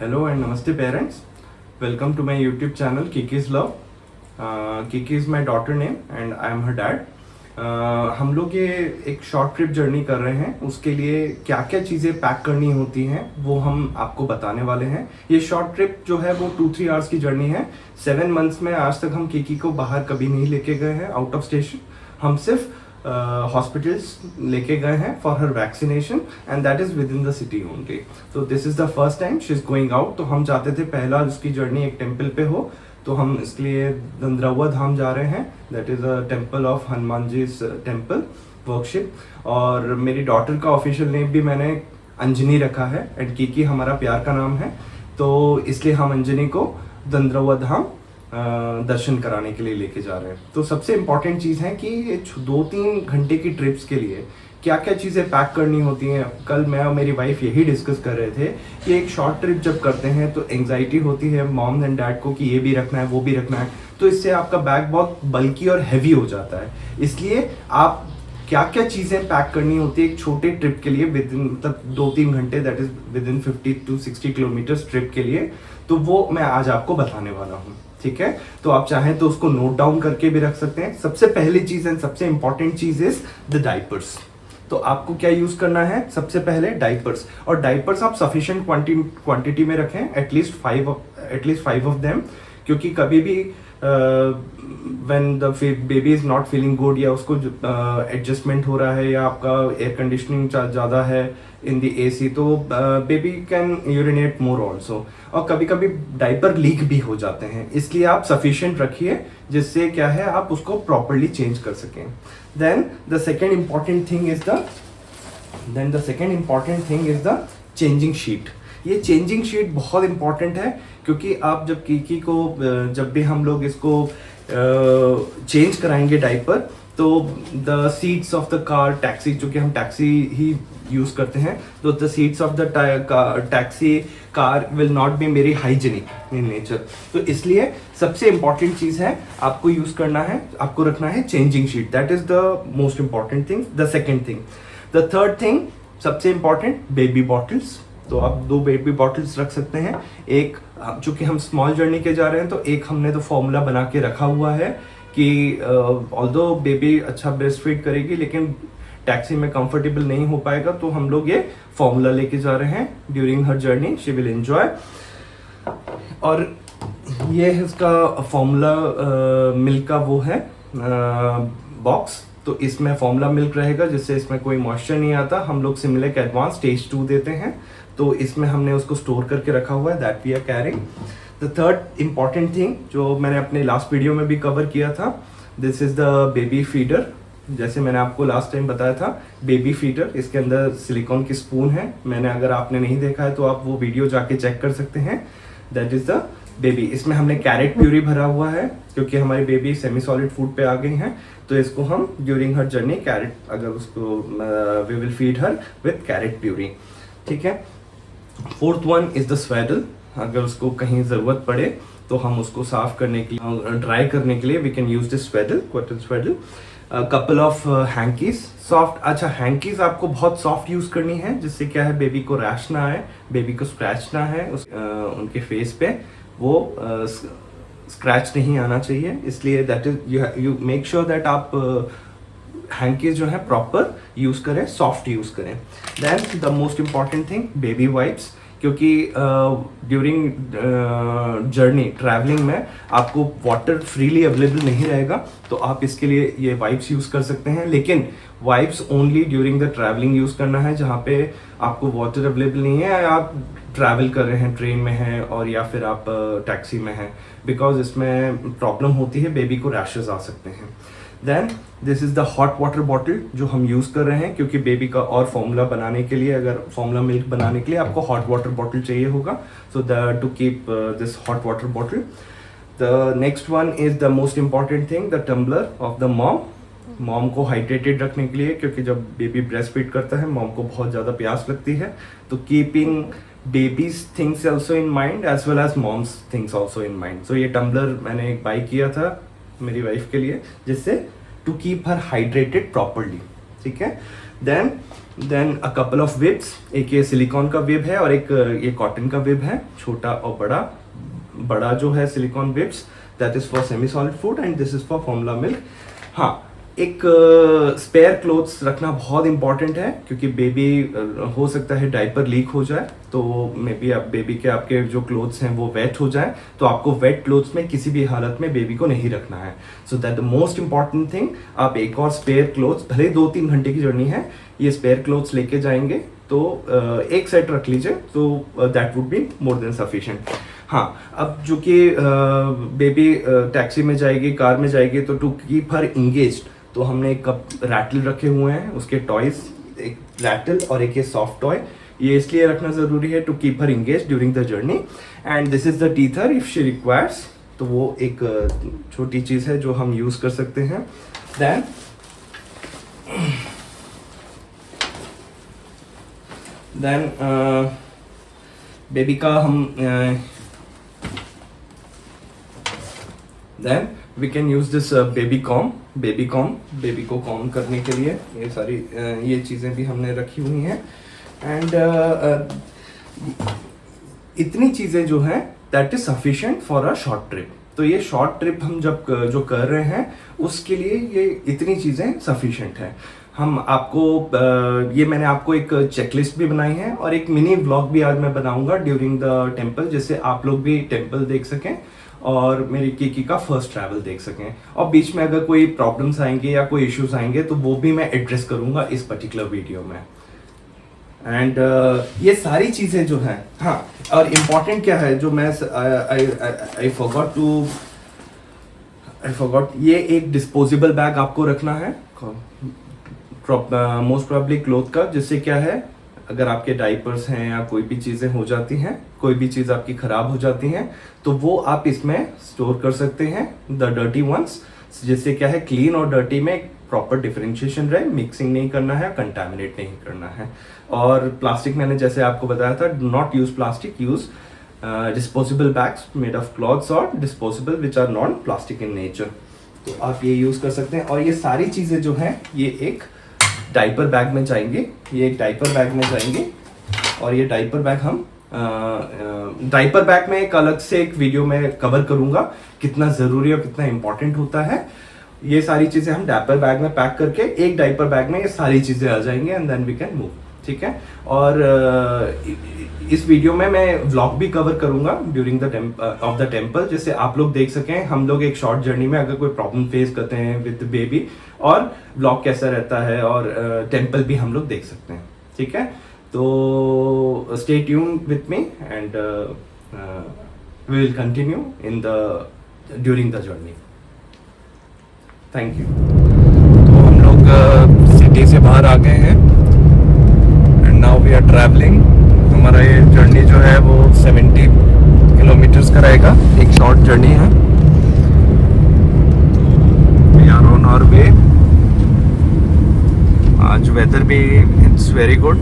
Hello and namaste parents. Welcome to my YouTube channel Kiki's Love. Kiki is my daughter name and I am her dad. हम लोग ये एक short trip journey कर रहे हैं, उसके लिए क्या क्या चीज़ें पैक करनी होती हैं वो हम आपको बताने वाले हैं। ये शॉर्ट ट्रिप जो है वो 2-3 आवर्स की जर्नी है। 7 मंथ्स में आज तक हम किकी को बाहर कभी नहीं लेके गए हैं आउट ऑफ स्टेशन। हम सिर्फ हॉस्पिटल्स लेके गए हैं for her vaccination and that is with in the city only. तो this is the first time she is going out. तो हम चाहते थे पहला उसकी जर्नी एक टेम्पल पे हो, तो हम इसके लिए दंद्रवा धाम जा रहे हैं। That is a temple of Hanuman ji temple worship. और मेरी डॉटर का ऑफिशियल नेम भी मैंने अंजनी रखा है एंड किकी हमारा प्यार का नाम है, तो इसलिए हम अंजनी को दंद्रवा धाम दर्शन कराने के लिए लेके जा रहे हैं। तो सबसे इम्पॉर्टेंट चीज़ है कि 2-3 घंटे की ट्रिप्स के लिए क्या क्या चीज़ें पैक करनी होती हैं। कल मैं और मेरी वाइफ यही डिस्कस कर रहे थे कि एक शॉर्ट ट्रिप जब करते हैं तो एंग्जाइटी होती है मॉम एंड डैड को कि ये भी रखना है वो भी रखना है, तो इससे आपका बैग बहुत बल्की और हैवी हो जाता है। इसलिए आप क्या क्या चीज़ें पैक करनी होती है एक छोटे ट्रिप के लिए विद इन मतलब 2-3 घंटे, that is with in 50 to 60 kilometres trip के लिए, तो वो मैं आज आपको बताने वाला हूँ। ठीक है, तो आप चाहें तो उसको नोट डाउन करके भी रख सकते हैं। सबसे पहली चीज एंड सबसे इंपॉर्टेंट चीज इज द डाइपर्स। तो आपको क्या यूज करना है, सबसे पहले डाइपर्स। और डाइपर्स आप सफिशिएंट क्वांटिटी में रखें, एटलीस्ट 5 ऑफ देम, क्योंकि कभी भी when the baby is not feeling good या उसको एडजस्टमेंट हो रहा है या आपका एयर कंडीशनिंग ज़्यादा है इन द एसी, तो baby can urinate more also. और कभी कभी डाइपर लीक भी हो जाते हैं, इसलिए आप सफिशिएंट रखिए जिससे क्या है आप उसको प्रॉपरली चेंज कर सकें। Then the second important thing is the changing sheet. ये चेंजिंग शीट बहुत इंपॉर्टेंट है, क्योंकि आप जब किकी को जब भी हम लोग इसको चेंज कराएंगे डाइपर, तो the seats of the car taxi, जो कि हम टैक्सी ही यूज करते हैं, तो the seats of the taxi car will not be very hygienic in nature. तो इसलिए सबसे इंपॉर्टेंट चीज है आपको यूज करना है, आपको रखना है changing sheet. That is the most important thing. The second thing, the third thing सबसे इंपॉर्टेंट, बेबी बॉटल्स। तो आप 2 बेबी बॉटल्स रख सकते हैं। एक, चूंकि हम स्मॉल जर्नी के जा रहे हैं, तो एक हमने तो फॉर्मूला बना के रखा हुआ है कि ऑल्दो बेबी अच्छा ब्रेस्ट फीड करेगी लेकिन टैक्सी में कंफर्टेबल नहीं हो पाएगा, तो हम लोग ये फॉर्मूला लेके जा रहे हैं। During her journey she will enjoy. और ये है इसका फॉर्मूला मिल्क का वो है बॉक्स, तो इसमें फॉर्मूला मिल्क रहेगा जिससे इसमें कोई मॉइस्चर नहीं आता। हम लोग सिमिलैक एडवांस स्टेज 2 देते हैं, तो इसमें हमने उसको स्टोर करके रखा हुआ है, that we are carrying. The third important thing जो मैंने अपने लास्ट वीडियो में भी कवर किया था, this is the baby feeder. जैसे मैंने आपको लास्ट टाइम बताया था, बेबी फीडर, इसके अंदर सिलिकॉन की स्पून है। मैंने, अगर आपने नहीं देखा है तो आप वो वीडियो जाके चेक कर सकते हैं। That is the baby. इसमें हमने कैरेट प्यूरी भरा हुआ है, क्योंकि हमारी बेबी सेमी सॉलिड फूड पे आ गई हैं, तो इसको हम ड्यूरिंग हर जर्नी कैरेट, अगर उसको we will feed her with carrot puree. ठीक है। Fourth one is the swaddle. अगर उसको कहीं जरूरत पड़े तो हम उसको साफ करने के लिए, ड्राई करने के लिए we can use this swaddle, cotton swaddle. Couple of hankies, soft. अच्छा, हैंकीज आपको बहुत सॉफ्ट यूज करनी है, जिससे क्या है बेबी को रैश ना आए, बेबी को स्क्रैच ना है, उनके फेस पे वो स्क्रैच नहीं आना चाहिए। इसलिए that is you make sure that आप हैंकीज जो है प्रॉपर यूज करें, सॉफ्ट यूज करें। Then the most important thing, baby wipes, क्योंकि ड्यूरिंग जर्नी ट्रैवलिंग में आपको वाटर फ्रीली अवेलेबल नहीं रहेगा, तो आप इसके लिए ये वाइप्स यूज कर सकते हैं। लेकिन wipes only during the travelling use करना है, जहाँ पे आपको वाटर अवेलेबल नहीं है, या आप ट्रैवल कर रहे हैं, ट्रेन में हैं और या फिर आप टैक्सी में हैं, बिकॉज इसमें प्रॉब्लम होती है, बेबी को रैशेज आ सकते हैं। Then this is the hot water bottle जो हम यूज कर रहे हैं, क्योंकि बेबी का और फॉर्मूला बनाने के लिए, अगर फॉर्मूला मिल्क बनाने के लिए आपको हॉट वाटर बॉटल चाहिए होगा, so to keep this hot water bottle. The next one is the most important thing, the tumbler of the mom को हाइड्रेटेड रखने के लिए, क्योंकि जब बेबी ब्रेस्ट फीड करता है मॉम को बहुत ज़्यादा प्यास लगती है, तो keeping babies things also in mind as well as mom's things also in mind. So ये टम्बलर मैंने एक बाई किया था मेरी वाइफ के लिए, जिससे to keep her hydrated properly. ठीक है। Then a couple of bibs, एक ये सिलिकॉन का विब है और एक ये कॉटन का विब है, छोटा और बड़ा जो है silicone bibs, that is for semi solid food and this is for formula milk. हाँ, एक स्पेयर क्लोथ्स रखना बहुत इंपॉर्टेंट है, क्योंकि बेबी हो सकता है डायपर लीक हो जाए, तो मे बी आप बेबी के आपके जो क्लोथ्स हैं वो वेट हो जाए, तो आपको वेट क्लोथ्स में किसी भी हालत में बेबी को नहीं रखना है। So that the most important thing, आप एक और स्पेयर क्लोथ्स, भले ही 2-3 घंटे की जर्नी है, ये स्पेयर क्लोथ्स लेके जाएंगे तो एक सेट रख लीजिए, तो that would be more than sufficient. हाँ, अब जो कि बेबी टैक्सी में जाएगी, कार में जाएगी, तो टू कीप हर इंगेज्ड, तो हमने एक कप रैटल रखे हुए हैं, उसके टॉयज, एक रैटल और एक ये सॉफ्ट टॉय, ये इसलिए रखना जरूरी है to keep her engage during the journey. And this is the teether if she requires, तो वो एक छोटी चीज है जो हम यूज कर सकते हैं। देन बेबी का हम then we can use this baby com, baby को कॉम करने के लिए ये सारी ये चीज़ें भी हमने रखी हुई हैं। एंड इतनी चीज़ें जो हैं that is sufficient for a short trip. तो ये शॉर्ट ट्रिप हम जब जो कर रहे हैं उसके लिए ये इतनी चीज़ें सफिशिएंट है। हम आपको ये मैंने आपको एक चेकलिस्ट भी बनाई है और एक मिनी व्लॉग भी आज मैं बनाऊंगा ड्यूरिंग द टेम्पल, जिससे आप लोग भी टेम्पल देख सकें और मेरी कीकी का फर्स्ट ट्रैवल देख सकें, और बीच में अगर कोई प्रॉब्लम्स आएंगे या कोई इश्यूज आएंगे तो वो भी मैं एड्रेस करूंगा इस पर्टिकुलर वीडियो में। एंड ये सारी चीजें जो हैं, हाँ, और इम्पॉर्टेंट क्या है जो मैं आई फॉरगॉट, ये एक डिस्पोजेबल बैग आपको रखना है, मोस्ट प्रोबेबली क्लोथ का, जिससे क्या है अगर आपके डाइपर्स हैं या कोई भी चीज़ें हो जाती हैं, कोई भी चीज़ आपकी ख़राब हो जाती हैं, तो वो आप इसमें स्टोर कर सकते हैं, द डर्टी वंस, जिससे क्या है क्लीन और डर्टी में प्रॉपर डिफरेंशिएशन रहे, मिक्सिंग नहीं करना है, कंटामिनेट नहीं करना है। और प्लास्टिक मैंने जैसे आपको बताया था, not use plastic, use disposable bags made of cloths और disposable which are non plastic in nature, तो आप ये यूज़ कर सकते हैं। और ये सारी चीज़ें जो हैं ये एक डाइपर बैग में जाएंगे, ये एक डाइपर बैग में जाएंगे, और ये डाइपर बैग हम डाइपर बैग में एक अलग से एक वीडियो में कवर करूंगा कितना ज़रूरी और कितना इंपॉर्टेंट होता है। ये सारी चीज़ें हम डाइपर बैग में पैक करके एक डाइपर बैग में ये सारी चीज़ें आ जाएंगी and then we can move, ठीक है। और इस वीडियो में मैं व्लॉग भी कवर करूंगा ड्यूरिंग द टेम्पल, जिससे आप लोग देख सकें हम लोग एक शॉर्ट जर्नी में अगर कोई प्रॉब्लम फेस करते हैं विद बेबी, और व्लॉग कैसा रहता है, और टेम्पल भी हम लोग देख सकते हैं, ठीक है। तो stay tune with me and we will continue in the during the journey. Thank you. तो हम लोग सिटी से बाहर आ गए हैं and now we are travelling. हमारा ये जर्नी जो है वो 70 किलोमीटर्स का रहेगा, एक शॉर्ट जर्नी है। We are on our way. आज वेदर भी it's very good,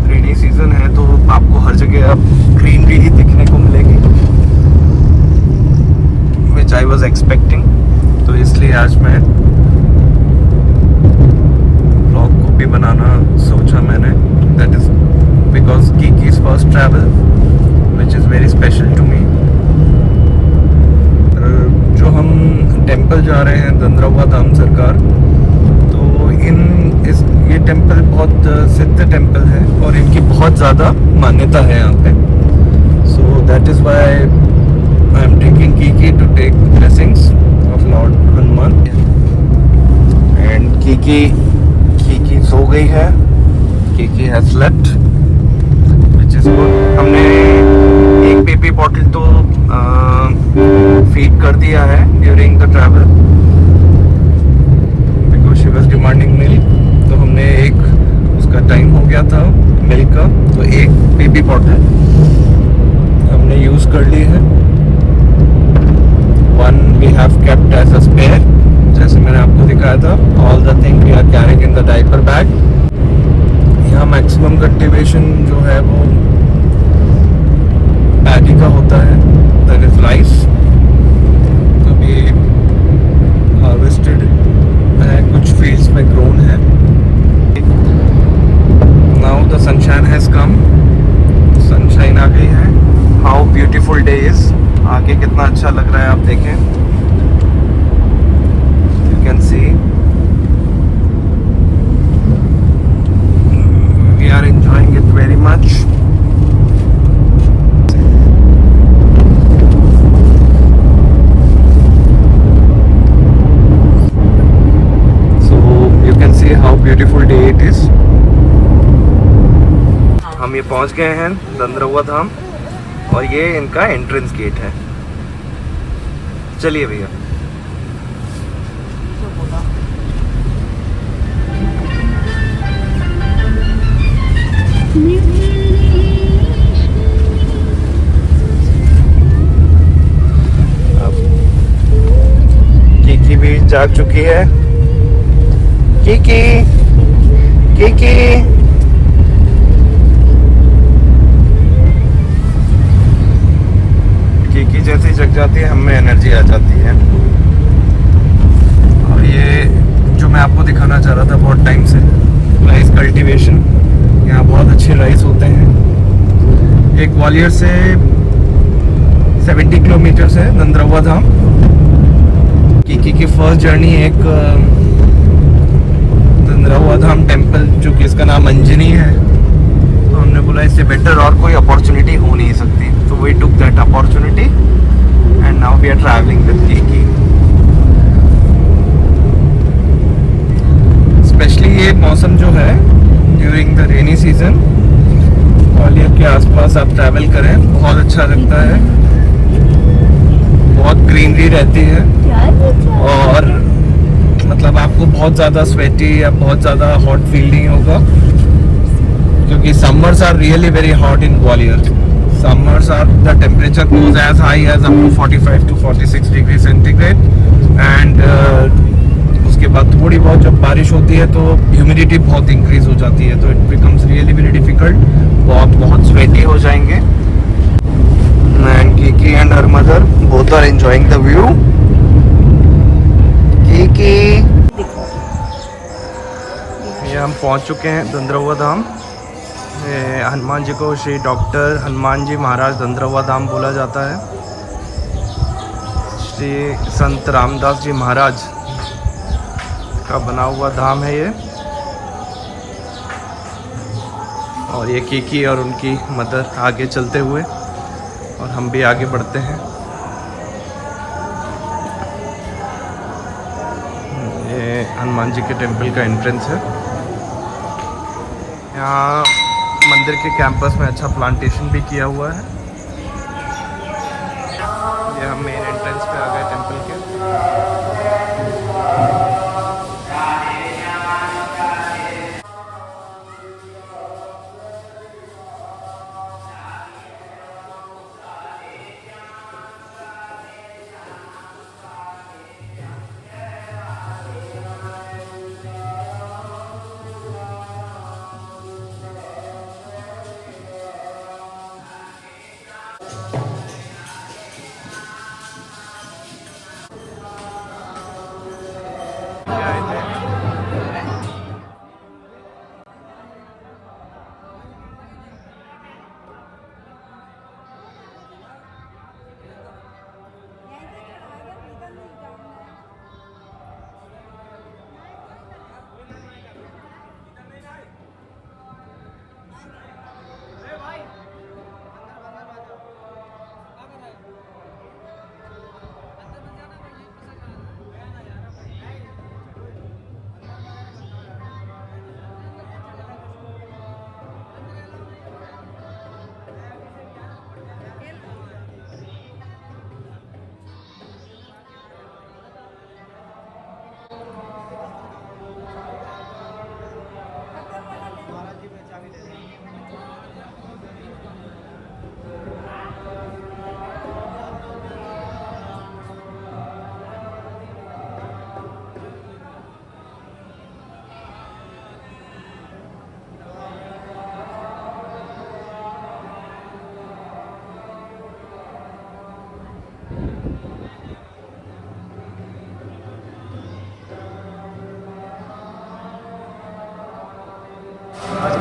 rainy season है तो आपको हर जगह अब ग्रीनरी ही दिखने को मिलेगी, विच आई वॉज एक्सपेक्टिंग। तो इसलिए आज मैं ब्लॉग को भी बनाना सोचा मैंने, that is because Kiki's first travel, which is very special to me. जो हम टेंपल जा रहे हैं दंद्रवा धाम सरकार, तो ये टेंपल बहुत सिद्ध टेंपल है और इनकी बहुत ज़्यादा मान्यता है यहाँ पे। So that is why I am taking Kiki to take the blessings of Lord Hanuman. And Kiki सो गई है, Kiki has slept. हमने एक बेबी बॉटल तो फीड कर दिया है during the travel because she was demanding milk, तो हमने एक, उसका टाइम हो गया था मिल्क का, तो एक बेबी बॉटल हमने यूज कर ली है। One we have kept as a spare, जैसे मैंने आपको दिखाया था। All the thing we are carrying in the diaper bag. यहाँ मैक्सिमम कल्टीवेशन जो है वो पैडी का होता है, दैट इज राइस, तो भी हार्वेस्टेड है, कुछ फील्ड्स में ग्रोन है। सनशाइन हैज कम, सनशाइन आ गई है। हाउ ब्यूटीफुल डे इज, आगे कितना अच्छा लग रहा है आप देखें, you can see we are enjoying it very much. How beautiful day it is. हम ये पहुंच गए हैं दंद्रवा धाम और ये इनका एंट्रेंस गेट है। चलिए भैया। कीकी भी जाग चुकी है। कीकी कीकी कीकी जैसे ही जग जाती है हमें एनर्जी आ जाती है। और ये जो मैं आपको दिखाना चाह रहा था बहुत टाइम से, राइस कल्टीवेशन, यहाँ बहुत अच्छे राइस होते हैं। एक ग्वालियर से 70 किलोमीटर है दंद्रवा धाम। कीकी की फर्स्ट जर्नी एक दंद्रवा धाम टेम्पल, जो कि इसका नाम अंजनी है, तो हमने बोला इससे बेटर और कोई अपॉर्चुनिटी हो नहीं सकती, तो we took that opportunity and now we are travelling with Kiki. Specially ये मौसम जो है during the rainy season, Gwalior के आसपास आप ट्रैवल करें, बहुत अच्छा लगता है, बहुत ग्रीनरी रहती है और मतलब आपको बहुत ज़्यादा स्वेटी या बहुत ज़्यादा हॉट फील नहीं होगा, क्योंकि summers are really very hot in Gwalior. Summers are the temperature goes as high as up to 45 to 46 degree centigrade and उसके बाद थोड़ी बहुत जब बारिश होती है तो ह्यूमिडिटी बहुत इंक्रीज हो जाती है, तो it becomes really very difficult, तो आप बहुत स्वेटी हो जाएंगे। And Kiki and her mother both are enjoying the view. ये हम पहुंच चुके हैं दंद्रवा धाम। हनुमान जी को श्री डॉक्टर हनुमान जी महाराज दंद्रवा धाम बोला जाता है। श्री संत रामदास जी महाराज का बना हुआ धाम है ये। और ये कीकी और उनकी मदर आगे चलते हुए और हम भी आगे बढ़ते हैं। ये हनुमान जी के टेम्पल का एंट्रेंस है। यहाँ मंदिर के कैंपस में अच्छा प्लांटेशन भी किया हुआ है। ये हम मेन एंट्रेंस पे आ गए टेम्पल के।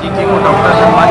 कीकी को डॉक्टर हनुमान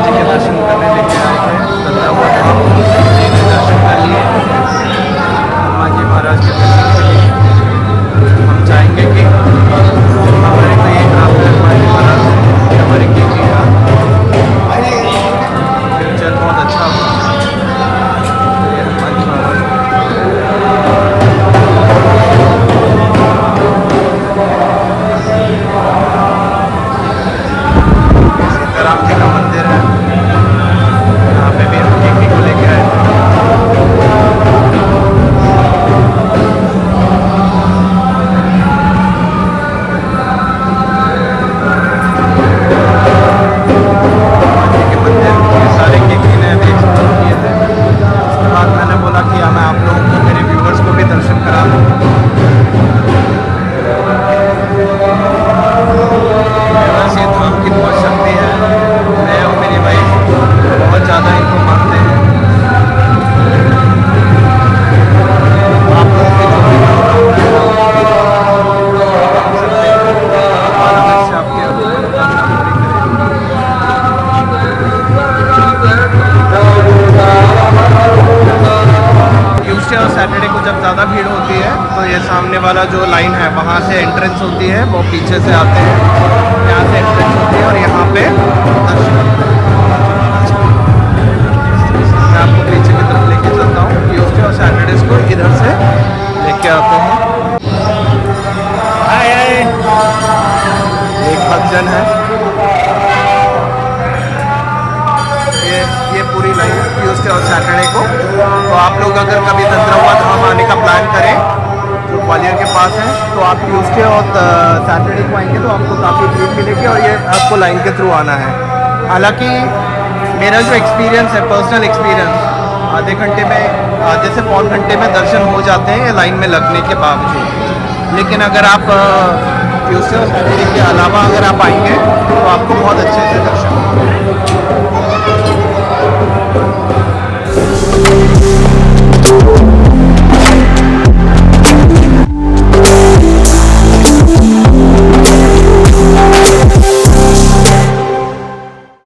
जब ज़्यादा भीड़ होती है तो ये सामने वाला जो लाइन है वहाँ से एंट्रेंस होती है, वो पीछे से आते हैं, यहाँ से एंट्रेंस होती है और यहाँ पे दर्शन। मैं आपको पीछे की तरफ लेके चलता हूँ। ट्यूसडे और सैटरडेज को इधर से लेके आते हैं। एक भक्तजन है, ये पूरी लाइन ट्यूसडे और सैटरडे को। तो आप लोग अगर कभी दंतरवा धाम आने का प्लान करें जो ग्वालियर के पास है, तो आप ट्यूसडे और सैटरडे को आएंगे तो आपको काफ़ी भीड़ मिलेगी और ये आपको लाइन के थ्रू आना है। हालांकि मेरा जो एक्सपीरियंस है, पर्सनल एक्सपीरियंस, आधे से पौन घंटे में दर्शन हो जाते हैं लाइन में लगने के बावजूद। लेकिन अगर आप ट्यूसडे और सैटरडे के अलावा अगर आप आएंगे तो